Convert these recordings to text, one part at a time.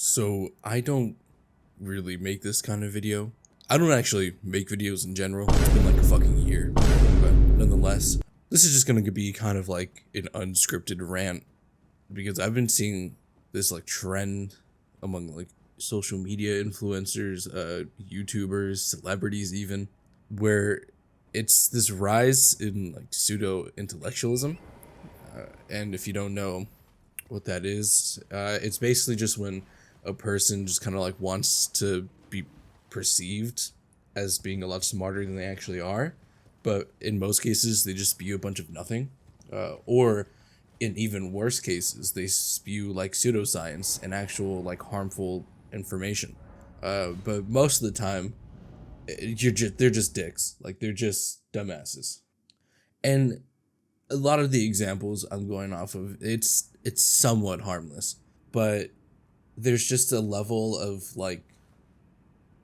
So I don't really make this kind of video. I don't actually make videos in general. It's been like a fucking year. But nonetheless, this is just gonna be kind of like an unscripted rant because I've been seeing this like trend among like social media influencers, YouTubers, celebrities even, where it's this rise in like pseudo-intellectualism. And if you don't know what that is, it's basically just when a person just kind of like wants to be perceived as being a lot smarter than they actually are, but in most cases they just spew a bunch of nothing, or in even worse cases they spew like pseudo-science and actual like harmful information. But most of the time, they're just dicks, like they're just dumbasses. And a lot of the examples I'm going off of, it's somewhat harmless, but there's just a level of like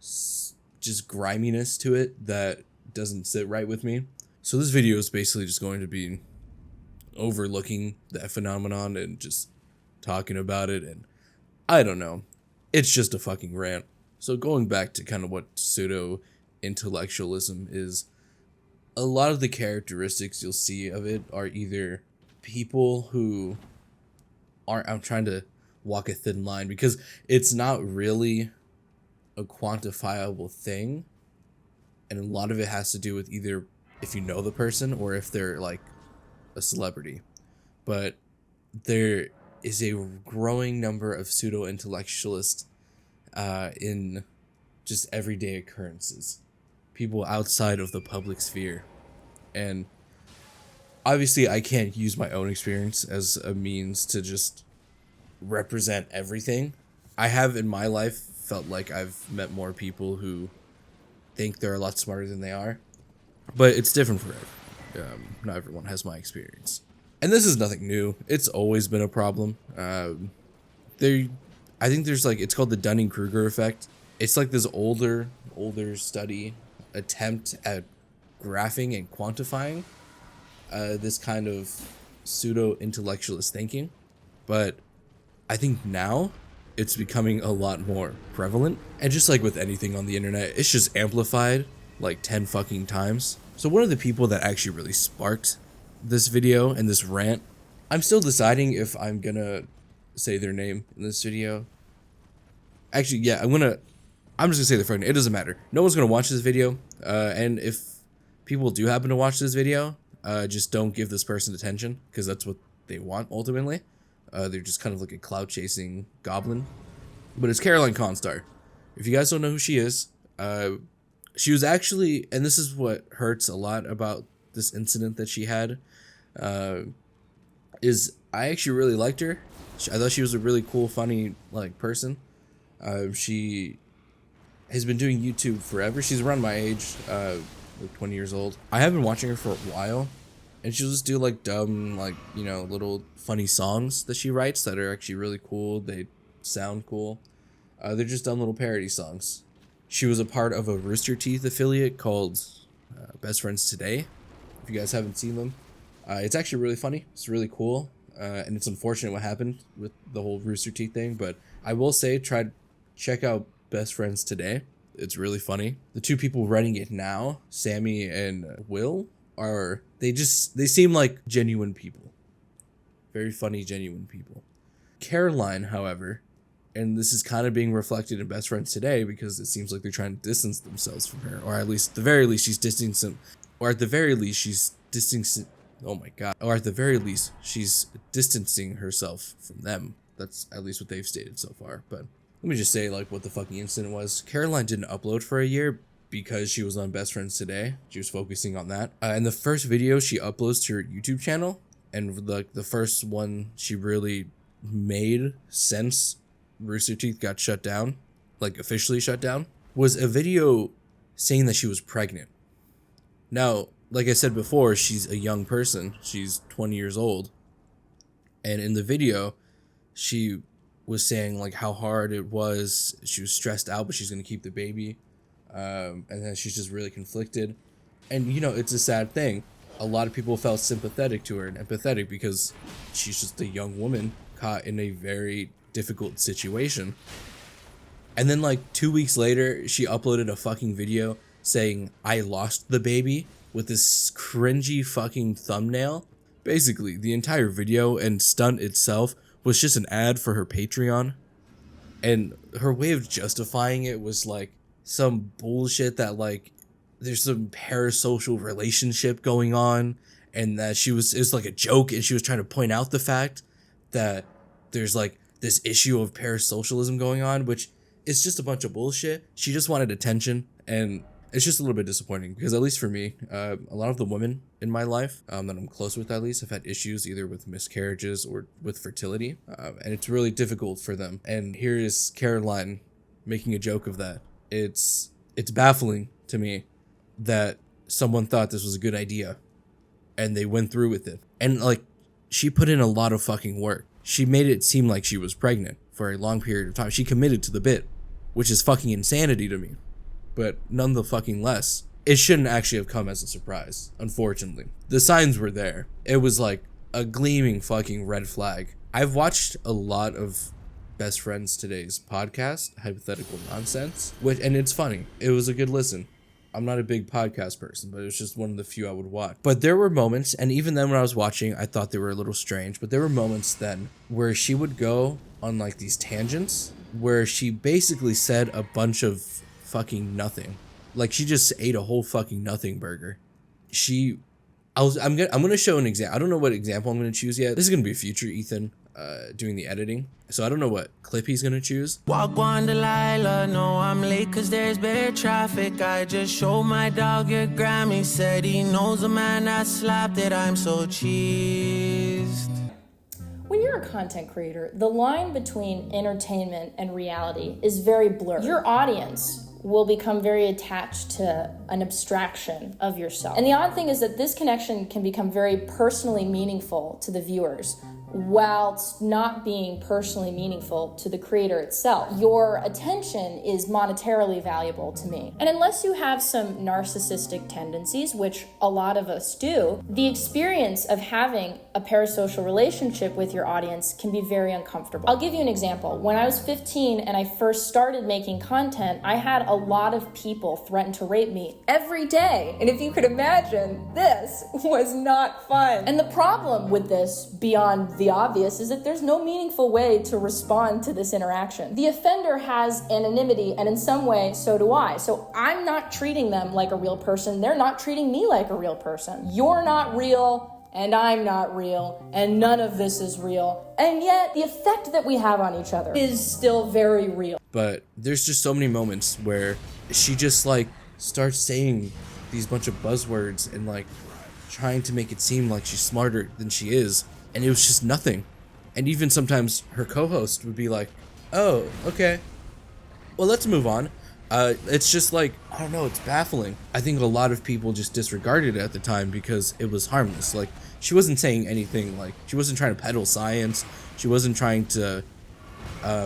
just griminess to it that doesn't sit right with me. So this video is basically just going to be overlooking that phenomenon and just talking about it, and I don't know, it's just a fucking rant. So going back to kind of what pseudo-intellectualism is, a lot of the characteristics you'll see of it are either people who aren't, I'm trying to walk a thin line because it's not really a quantifiable thing, and a lot of it has to do with either if you know the person or if they're like a celebrity. But there is a growing number of pseudo-intellectualists in just everyday occurrences, people outside of the public sphere. And obviously I can't use my own experience as a means to just represent everything. I have in my life felt like I've met more people who think they're a lot smarter than they are, but it's different for everyone. Not everyone has my experience, and this is nothing new. It's always been a problem. I think there's like, it's called the Dunning-Kruger effect. It's like this older study attempt at graphing and quantifying this kind of pseudo-intellectualist thinking, but I think now it's becoming a lot more prevalent, and just like with anything on the internet, it's just amplified like 10 fucking times. So one of the people that actually really sparked this video and this rant, I'm still deciding if I'm gonna say their name in this video. Actually, yeah, I'm just gonna say their fucking name. It doesn't matter. No one's gonna watch this video, and if people do happen to watch this video, just don't give this person attention, because that's what they want ultimately. They're just kind of like a cloud chasing goblin. But it's Caroline Constar. If you guys don't know who she is, she was actually, and this is what hurts a lot about this incident that she had, is I actually really liked her. I thought she was a really cool, funny like person. She has been doing YouTube forever. She's around my age, like 20 years old. I have been watching her for a while, and she'll just do like dumb, like, you know, little funny songs that she writes that are actually really cool. They sound cool. They're just dumb little parody songs. She was a part of a Rooster Teeth affiliate called Best Friends Today. If you guys haven't seen them, it's actually really funny. It's really cool. And it's unfortunate what happened with the whole Rooster Teeth thing, but I will say, check out Best Friends Today. It's really funny. The two people writing it now, Sammy and Will, they seem like genuine people. Very funny, genuine people. Caroline, however, and this is kind of being reflected in Best Friends Today because it seems like they're trying to distance themselves from her, or at least, at the very least, she's distancing, or at the very least, she's distancing, oh my god, or at the very least, she's distancing herself from them. That's at least what they've stated so far. But let me just say like what the fucking incident was. Caroline didn't upload for a year because she was on Best Friends Today. She was focusing on that. And the first video she uploads to her YouTube channel, and like the first one she really made since Rooster Teeth got shut down, like officially shut down, was a video saying that she was pregnant. Now, like I said before, she's a young person. She's 20 years old. And in the video, she was saying like how hard it was. She was stressed out, but she's going to keep the baby. And then she's just really conflicted. And, you know, it's a sad thing. A lot of people felt sympathetic to her and empathetic because she's just a young woman caught in a very difficult situation. And then like 2 weeks later, she uploaded a fucking video saying, "I lost the baby," with this cringy fucking thumbnail. Basically, the entire video and stunt itself was just an ad for her Patreon. And her way of justifying it was like some bullshit that like there's some parasocial relationship going on, and that it was like a joke, and she was trying to point out the fact that there's like this issue of parasocialism going on, which is just a bunch of bullshit. She just wanted attention, and it's just a little bit disappointing because, at least for me, a lot of the women in my life that I'm close with, at least, have had issues either with miscarriages or with fertility, and it's really difficult for them. And here is Caroline making a joke of that. It's baffling to me that someone thought this was a good idea and they went through with it. And like, she put in a lot of fucking work. She made it seem like she was pregnant for a long period of time. She committed to the bit, which is fucking insanity to me. But none the fucking less, it shouldn't actually have come as a surprise, unfortunately. The signs were there. It was like a gleaming fucking red flag. I've watched a lot of Best Friends Today's podcast, Hypothetical Nonsense, and it's funny. It was a good listen. I'm not a big podcast person, but it was just one of the few I would watch. But there were moments, and even then when I was watching, I thought they were a little strange, but there were moments then where she would go on like these tangents where she basically said a bunch of fucking nothing. Like, she just ate a whole fucking nothing burger. I'm gonna show an example. I don't know what example I'm gonna choose yet. This is gonna be future Ethan doing the editing, so I don't know what clip he's gonna choose. Walk one Delilah, no I'm late cause there's bad traffic. I just showed my dog your Grammy, said he knows a man that slapped it. I'm so cheesed. When you're a content creator, the line between entertainment and reality is very blurred. Your audience will become very attached to an abstraction of yourself. And the odd thing is that this connection can become very personally meaningful to the viewers, whilst not being personally meaningful to the creator itself. Your attention is monetarily valuable to me. And unless you have some narcissistic tendencies, which a lot of us do, the experience of having a parasocial relationship with your audience can be very uncomfortable. I'll give you an example. When I was 15 and I first started making content, I had a lot of people threaten to rape me every day. And if you could imagine, this was not fun. And the problem with this, beyond the obvious, is that there's no meaningful way to respond to this interaction. The offender has anonymity, and in some way, so do I. So I'm not treating them like a real person. They're not treating me like a real person. You're not real, and I'm not real, and none of this is real. And yet, the effect that we have on each other is still very real. But there's just so many moments where she just like starts saying these bunch of buzzwords and like trying to make it seem like she's smarter than she is. And it was just nothing. And even sometimes her co-host would be like, "Oh, okay. Well, let's move on." It's just like, I don't know, it's baffling. I think a lot of people just disregarded it at the time because it was harmless. Like, she wasn't saying anything, like, she wasn't trying to peddle science. She wasn't trying to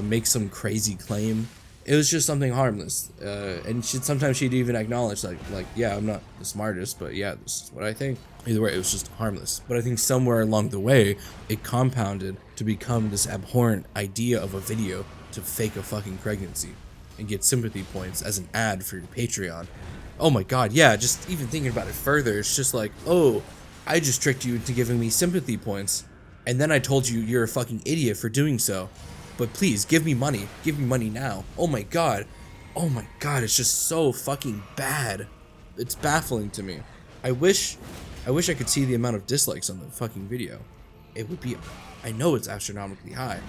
make some crazy claim. It was just something harmless. And sometimes she'd even acknowledge, like, yeah, I'm not the smartest, but yeah, this is what I think. Either way, it was just harmless. But I think somewhere along the way, it compounded to become this abhorrent idea of a video to fake a fucking pregnancy and get sympathy points as an ad for your Patreon. Oh my god, yeah, just even thinking about it further, it's just like, oh, I just tricked you into giving me sympathy points, and then I told you you're a fucking idiot for doing so. But please, give me money. Give me money now. Oh my god. Oh my god, it's just so fucking bad. It's baffling to me. I wish I could see the amount of dislikes on the fucking video. It would be, I know it's astronomically high.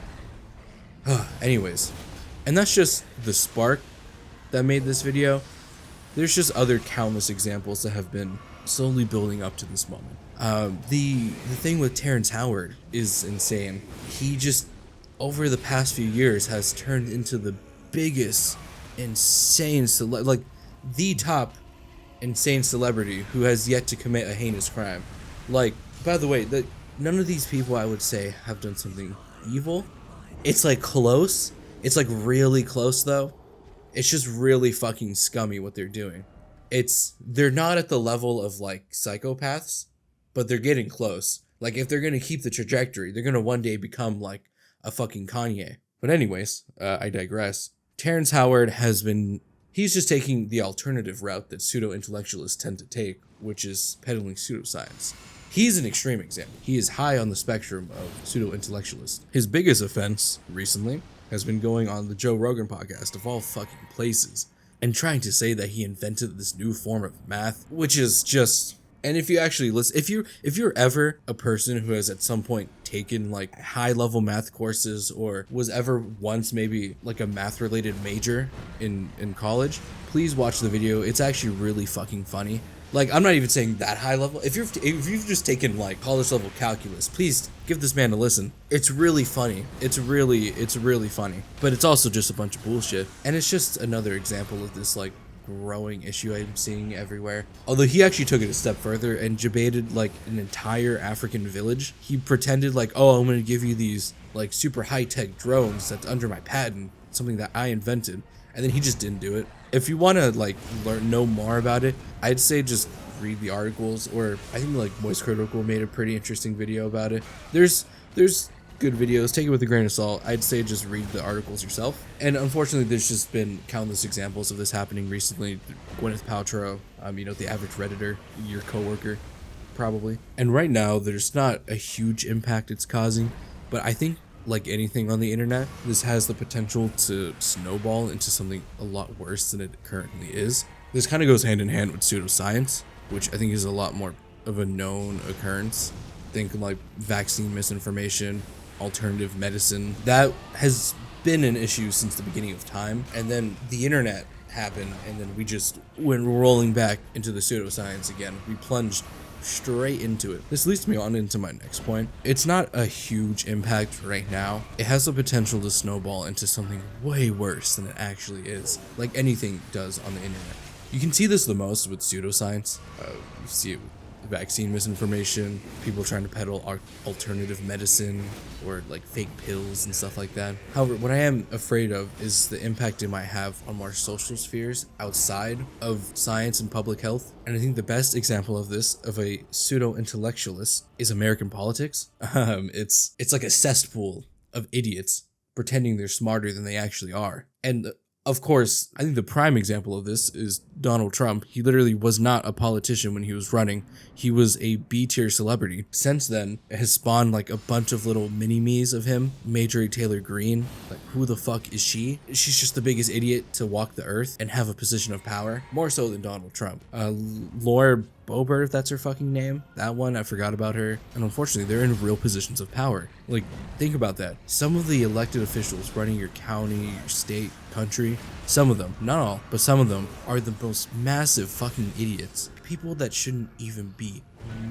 Anyways, and that's just the spark that made this video. There's just other countless examples that have been slowly building up to this moment. The thing with Terrence Howard is insane. He just, over the past few years, has turned into the biggest insane like the top insane celebrity who has yet to commit a heinous crime. Like, by the way, none of these people, I would say, have done something evil. It's like close. It's like really close though. It's just really fucking scummy what they're doing. They're not at the level of like psychopaths, but they're getting close. Like, if they're gonna keep the trajectory, they're gonna one day become like a fucking Kanye. But anyways, I digress. Terrence Howard he's just taking the alternative route that pseudo-intellectualists tend to take, which is peddling pseudoscience. He's an extreme example. He is high on the spectrum of pseudo-intellectualist. His biggest offense recently has been going on the Joe Rogan podcast, of all fucking places, and trying to say that he invented this new form of math, which is just... And if you actually listen, if you're ever a person who has at some point taken like high level math courses or was ever once maybe like a math related major in college, please watch the video. It's actually really fucking funny. Like, I'm not even saying that high level. If you've just taken like college level calculus, please give this man a listen. It's really funny. It's really funny. But it's also just a bunch of bullshit. And it's just another example of this like growing issue I'm seeing everywhere. Although he actually took it a step further and debated like an entire African village. He pretended like, oh, I'm gonna give you these like super high-tech drones that's under my patent, something that I invented, and then he just didn't do it. If you want to like know more about it, I'd say just read the articles, or I think like Moist Critical made a pretty interesting video about it. There's good videos. Take it with a grain of salt. I'd say just read the articles yourself. And unfortunately, there's just been countless examples of this happening recently. Gwyneth Paltrow, the average Redditor, your coworker, probably. And right now, there's not a huge impact it's causing, but I think like anything on the internet, this has the potential to snowball into something a lot worse than it currently is. This kind of goes hand in hand with pseudoscience, which I think is a lot more of a known occurrence. Think like vaccine misinformation, alternative medicine. That has been an issue since the beginning of time. And then the internet happened, and then we just went rolling back into the pseudoscience again. We plunged straight into it. This leads me on into my next point. It's not a huge impact right now. It has the potential to snowball into something way worse than it actually is, like anything does on the internet. You can see this the most with pseudoscience. You see it with vaccine misinformation, people trying to peddle alternative medicine or like fake pills and stuff like that. However, what I am afraid of is the impact it might have on more social spheres outside of science and public health. And I think the best example of this, of a pseudo-intellectualist, is American politics. It's like a cesspool of idiots pretending they're smarter than they actually are. And of course, I think the prime example of this is Donald Trump. He literally was not a politician when he was running. He was a B-tier celebrity. Since then, it has spawned like a bunch of little mini-me's of him. Marjorie Taylor Greene. Like, who the fuck is she? She's just the biggest idiot to walk the earth and have a position of power. More so than Donald Trump. Laura Boebert, if that's her fucking name. That one, I forgot about her. And unfortunately, they're in real positions of power. Like, think about that. Some of the elected officials running your county, your state, country, some of them, not all, but some of them are the most massive fucking idiots. People that shouldn't even be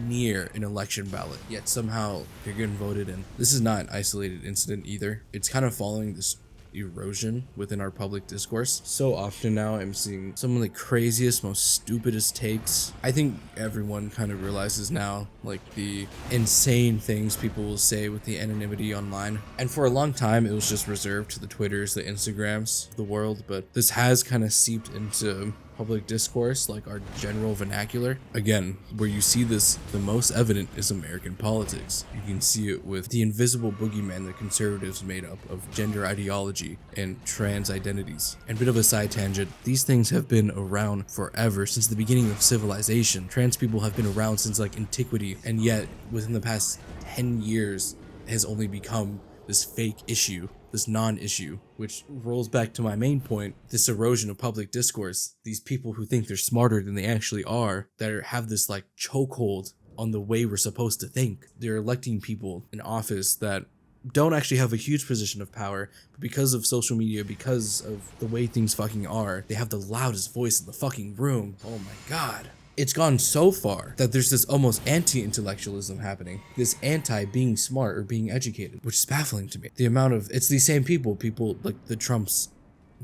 near an election ballot, yet somehow they're getting voted in. This is not an isolated incident either. It's kind of following this erosion within our public discourse. So often now I'm seeing some of the craziest, most stupidest takes. I think everyone kind of realizes now, like, the insane things people will say with the anonymity online. And for a long time it was just reserved to the Twitters, the Instagrams of the world, but this has kind of seeped into public discourse, like our general vernacular. Again, where you see this the most evident is American politics. You can see it with the invisible boogeyman that conservatives made up of gender ideology and trans identities. And bit of a side tangent, these things have been around forever, since the beginning of civilization. Trans people have been around since like antiquity, and yet within the past 10 years has only become this fake issue, this non-issue, which rolls back to my main point, this erosion of public discourse. These people who think they're smarter than they actually are, that have this like chokehold on the way we're supposed to think. They're electing people in office that don't actually have a huge position of power, but because of social media, because of the way things fucking are, they have the loudest voice in the fucking room. Oh my god. It's gone so far that there's this almost anti-intellectualism happening, this anti-being smart or being educated, which is baffling to me. The amount of, it's these same people like the Trumps,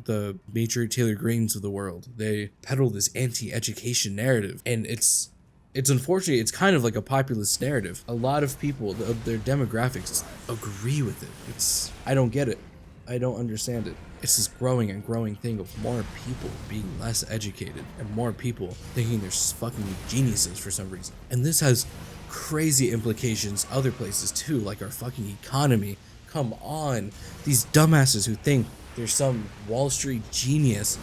the Marjorie Taylor Greenes of the world, they peddle this anti-education narrative, and it's unfortunate. It's kind of like a populist narrative. A lot of people of their demographics agree with it. I don't get it. I don't understand it. It's this growing and growing thing of more people being less educated and more people thinking they're fucking geniuses for some reason. And this has crazy implications other places too, like our fucking economy, Come on. These dumbasses who think there's some Wall Street genius.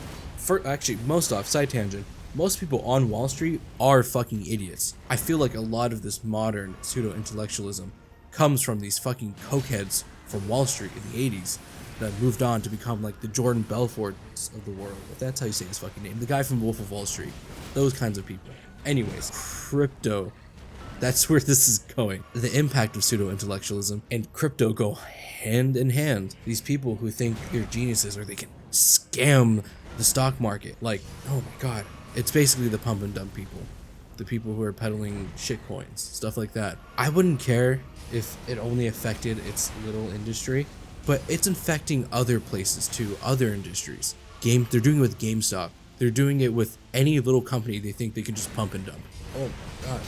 Actually, side tangent. Most people on Wall Street are fucking idiots. I feel like a lot of this modern pseudo-intellectualism comes from these fucking cokeheads from Wall Street in the 80s that moved on to become like the Jordan Belforts of the world, if that's how you say his fucking name. The guy from Wolf of Wall Street. Those kinds of people. Anyways, crypto. That's where this is going. The impact of pseudo-intellectualism and crypto go hand in hand. These people who think they're geniuses or they can scam the stock market. Like, oh my god. It's basically the pump and dump people. The people who are peddling shit coins, stuff like that. I wouldn't care if it only affected its little industry, but it's infecting other places too, other industries. They're doing it with GameStop. They're doing it with any little company they think they can just pump and dump. Oh my god.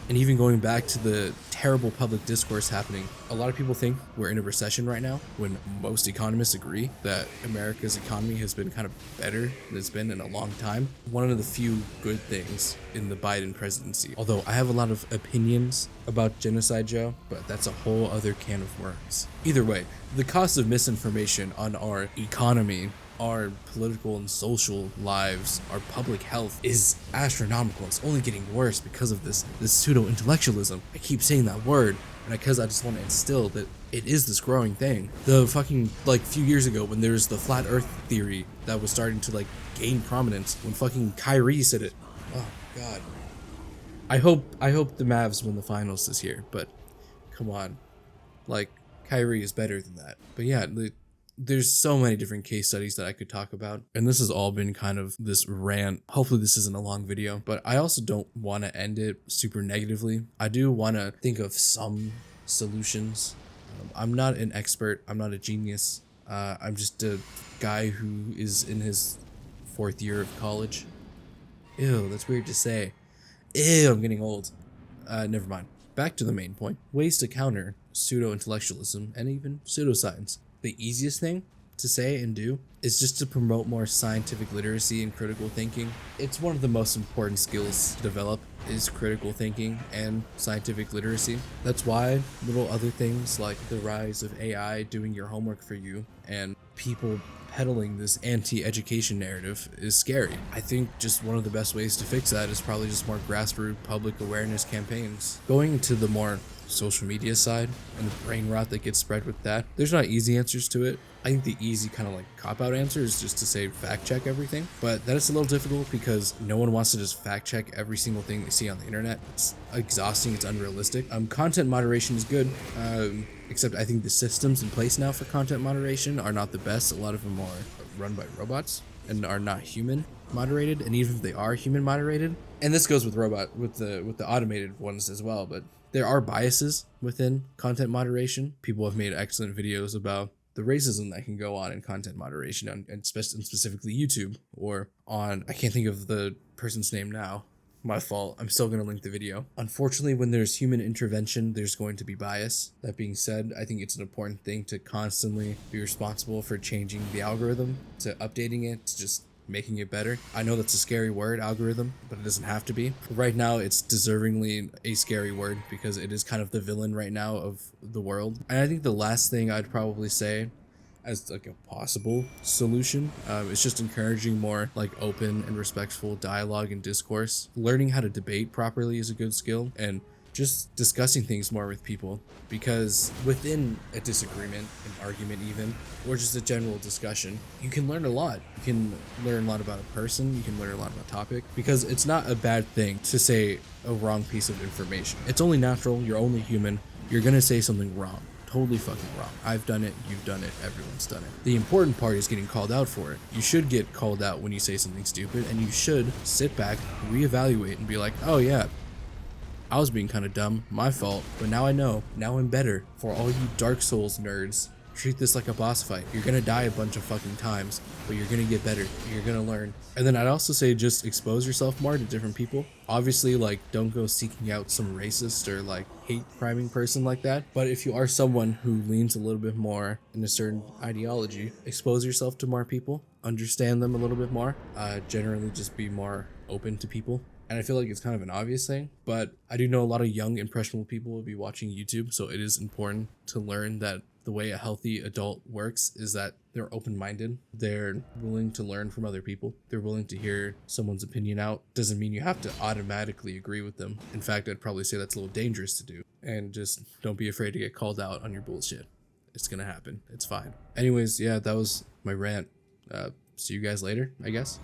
And even going back to the terrible public discourse happening, a lot of people think we're in a recession right now, when most economists agree that America's economy has been kind of better than it's been in a long time. One of the few good things in the Biden presidency. Although I have a lot of opinions about Genocide Joe, but that's a whole other can of worms. Either way, the cost of misinformation on our economy, our political and social lives, our public health is astronomical. It's only getting worse because of this pseudo-intellectualism. I keep saying that word, and because I just want to instill that it is this growing thing. The fucking, like, few years ago when there was the flat earth theory that was starting to, like, gain prominence, when fucking Kyrie said it. Oh, God. I hope the Mavs win the finals this year, but come on. Like, Kyrie is better than that. But yeah, there's so many different case studies that I could talk about, and this has all been kind of this rant. Hopefully this isn't a long video, but I also don't want to end it super negatively. I do want to think of some solutions. I'm not an expert. I'm not a genius. I'm just a guy who is in his 4th year of college. Ew, that's weird to say. Ew, I'm getting old. Never mind. Back to the main point. Ways to counter pseudo-intellectualism and even pseudoscience. The easiest thing to say and do is just to promote more scientific literacy and critical thinking. It's one of the most important skills to develop is critical thinking and scientific literacy. That's why little other things like the rise of AI doing your homework for you and people peddling this anti-education narrative is scary. I think just one of the best ways to fix that is probably just more grassroots public awareness campaigns. Going to the more social media side and the brain rot that gets spread with that, there's not easy answers to it. I think the easy kind of like cop-out answer is just to say fact check everything, but that is a little difficult because no one wants to just fact check every single thing they see on the internet. It's exhausting, it's unrealistic. Content moderation is good, except I think the systems in place now for content moderation are not the best. A lot of them are run by robots and are not human moderated, and even if they are human moderated, and this goes with the automated ones as well, but there are biases within content moderation. People have made excellent videos about the racism that can go on in content moderation, and specifically YouTube, or on, I can't think of the person's name now. My fault. I'm still going to link the video. Unfortunately, when there's human intervention, there's going to be bias. That being said, I think it's an important thing to constantly be responsible for changing the algorithm, to updating it, to just making it better. I know that's a scary word, algorithm, but it doesn't have to be. Right now, it's deservingly a scary word because it is kind of the villain right now of the world. And I think the last thing I'd probably say as like a possible solution is just encouraging more like open and respectful dialogue and discourse. Learning how to debate properly is a good skill, and just discussing things more with people, because within a disagreement, an argument even, or just a general discussion, you can learn a lot. You can learn a lot about a person, you can learn a lot about a topic, because it's not a bad thing to say a wrong piece of information. It's only natural, you're only human, you're gonna say something wrong. Totally fucking wrong. I've done it, you've done it, everyone's done it. The important part is getting called out for it. You should get called out when you say something stupid, and you should sit back, reevaluate, and be like, oh yeah, I was being kind of dumb, my fault, but now I know, now I'm better. For all you Dark Souls nerds, treat this like a boss fight. You're gonna die a bunch of fucking times, but you're gonna get better, you're gonna learn. And then I'd also say just expose yourself more to different people. Obviously, like, don't go seeking out some racist or like hate criming person like that, but if you are someone who leans a little bit more in a certain ideology, expose yourself to more people, understand them a little bit more, generally just be more open to people. And I feel like it's kind of an obvious thing, but I do know a lot of young, impressionable people will be watching YouTube, so it is important to learn that the way a healthy adult works is that they're open-minded. They're willing to learn from other people. They're willing to hear someone's opinion out. Doesn't mean you have to automatically agree with them. In fact, I'd probably say that's a little dangerous to do. And just don't be afraid to get called out on your bullshit. It's gonna happen. It's fine. Anyways, yeah, that was my rant. See you guys later, I guess.